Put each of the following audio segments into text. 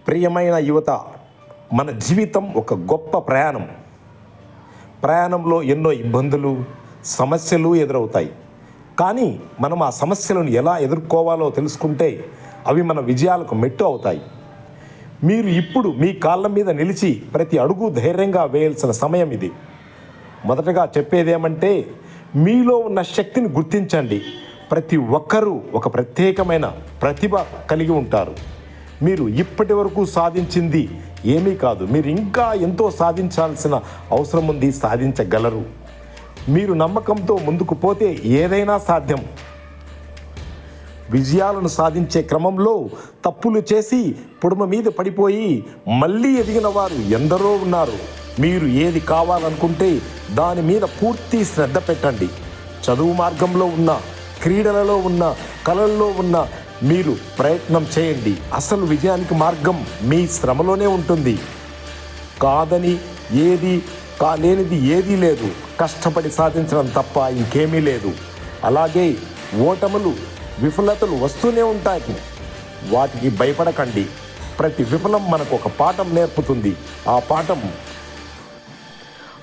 ప్రియమైన యువత, మన జీవితం ఒక గొప్ప ప్రయాణంలో ఎన్నో ఇబ్బందులు, సమస్యలు ఎదురవుతాయి. కానీ మనం ఆ సమస్యలను ఎలా ఎదుర్కోవాలో తెలుసుకుంటే అవి మన విజయాలకు మెట్టు అవుతాయి. మీరు ఇప్పుడు మీ కాళ్ళ మీద నిలిచి ప్రతి అడుగు ధైర్యంగా వేయాల్సిన సమయం ఇది. మొదటగా చెప్పేదేమంటే, మీలో ఉన్న శక్తిని గుర్తించండి. ప్రతి ఒక్కరూ ఒక ప్రత్యేకమైన ప్రతిభ కలిగి ఉంటారు. మీరు ఇప్పటి వరకు సాధించింది ఏమీ కాదు. మీరు ఇంకా ఎంతో సాధించాల్సిన అవసరం ఉంది, సాధించగలరు. మీరు నమ్మకంతో ముందుకు పోతే ఏదైనా సాధ్యం. విజయాలను సాధించే క్రమంలో తప్పులు చేసి పొడుమ మీద పడిపోయి మళ్ళీ ఎదిగిన వారు ఎందరో ఉన్నారు. మీరు ఏది కావాలనుకుంటే దాని మీద పూర్తి శ్రద్ధ పెట్టండి. చదువు మార్గంలో ఉన్న, క్రీడలలో ఉన్న, కళల్లో ఉన్న మీరు ప్రయత్నం చేయండి. అసలు విజయానికి మార్గం మీ శ్రమలోనే ఉంటుంది. కాలేనిది ఏదీ లేదు. కష్టపడి సాధించడం తప్ప ఇంకేమీ లేదు. అలాగే ఓటములు, విఫలతలు వస్తూనే ఉంటాయి. వాటికి భయపడకండి. ప్రతి విఫలం మనకు ఒక పాఠం నేర్పుతుంది.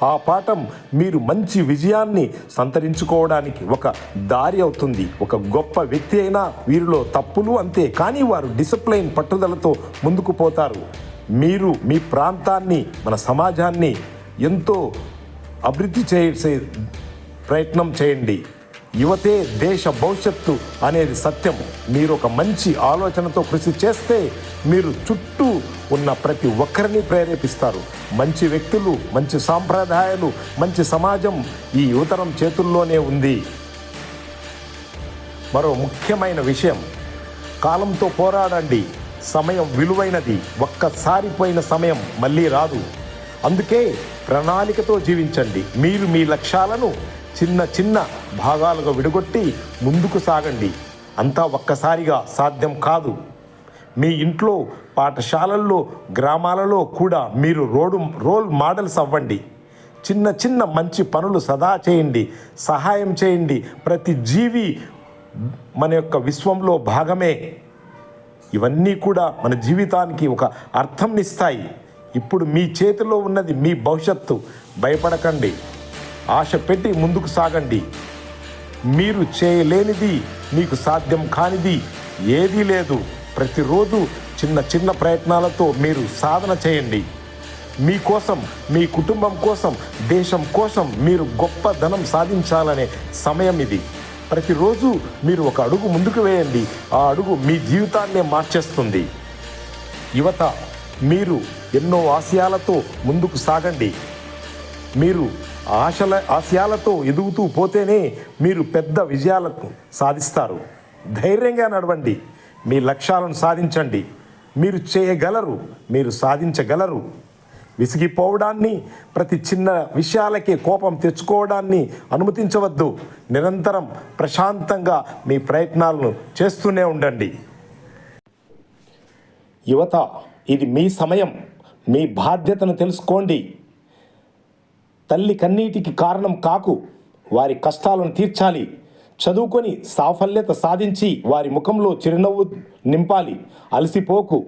ఆ పాఠం మీరు మంచి విజయాన్ని సంతరించుకోవడానికి ఒక దారి అవుతుంది. ఒక గొప్ప వ్యక్తి అయినా వీరిలో తప్పులు అంతే, కానీ వారు డిసిప్లైన్, పట్టుదలతో ముందుకు పోతారు. మీరు మీ ప్రాంతాన్ని, మన సమాజాన్ని ఎంతో అభివృద్ధి చేసే ప్రయత్నం చేయండి. యువతే దేశ భవిష్యత్తు అనేది సత్యం. మీరు ఒక మంచి ఆలోచనతో కృషి చేస్తే మీరు చుట్టూ ఉన్న ప్రతి ఒక్కరిని ప్రేరేపిస్తారు. మంచి వ్యక్తులు, మంచి సాంప్రదాయాలు, మంచి సమాజం ఈ యువతరం చేతుల్లోనే ఉంది. మరో ముఖ్యమైన విషయం, కాలంతో పోరాడండి. సమయం విలువైనది. ఒక్కసారి పోయిన సమయం మళ్ళీ రాదు. అందుకే ప్రణాళికతో జీవించండి. మీరు మీ లక్ష్యాలను చిన్న చిన్న భాగాలుగా విడగొట్టి ముందుకు సాగండి. అంతా ఒక్కసారిగా సాధ్యం కాదు. మీ ఇంట్లో, పాఠశాలల్లో, గ్రామాలలో కూడా మీరు రోల్ మోడల్స్ అవ్వండి. చిన్న చిన్న మంచి పనులు సదా చేయండి. సహాయం చేయండి. ప్రతి జీవి మన యొక్క విశ్వంలో భాగమే. ఇవన్నీ కూడా మన జీవితానికి ఒక అర్థంనిస్తాయి. ఇప్పుడు మీ చేతిలో ఉన్నది మీ భవిష్యత్తు. భయపడకండి. ఆశ పెట్టి ముందుకు సాగండి. మీరు చేయలేనిది, మీకు సాధ్యం కానిది ఏదీ లేదు. ప్రతిరోజు చిన్న చిన్న ప్రయత్నాలతో మీరు సాధన చేయండి. మీకోసం, మీ కుటుంబం కోసం, దేశం కోసం మీరు గొప్ప ధనం సాధించాలనే సమయం ఇది. ప్రతిరోజు మీరు ఒక అడుగు ముందుకు వేయండి. ఆ అడుగు మీ జీవితాన్నే మార్చేస్తుంది. యువత, మీరు ఎన్నో ఆశయాలతో ముందుకు సాగండి. మీరు ఆశయాలతో ఎదుగుతూ పోతేనే మీరు పెద్ద విజయాలకు సాధిస్తారు. ధైర్యంగా నడవండి. మీ లక్ష్యాలను సాధించండి. మీరు చేయగలరు. మీరు సాధించగలరు. విసిగిపోవడాన్ని, ప్రతి చిన్న విషయాలకే కోపం తెచ్చుకోవడాన్ని అనుమతించవద్దు. నిరంతరం ప్రశాంతంగా మీ ప్రయత్నాలను చేస్తూనే ఉండండి. యువత, ఇది మీ సమయం. మీ బాధ్యతను తెలుసుకోండి. తల్లి కన్నీటికి కారణం కాకు. వారి కష్టాలను తీర్చాలి. చదువుకొని సాఫల్యత సాధించి వారి ముఖంలో చిరునవ్వు నింపాలి. అలసిపోకు.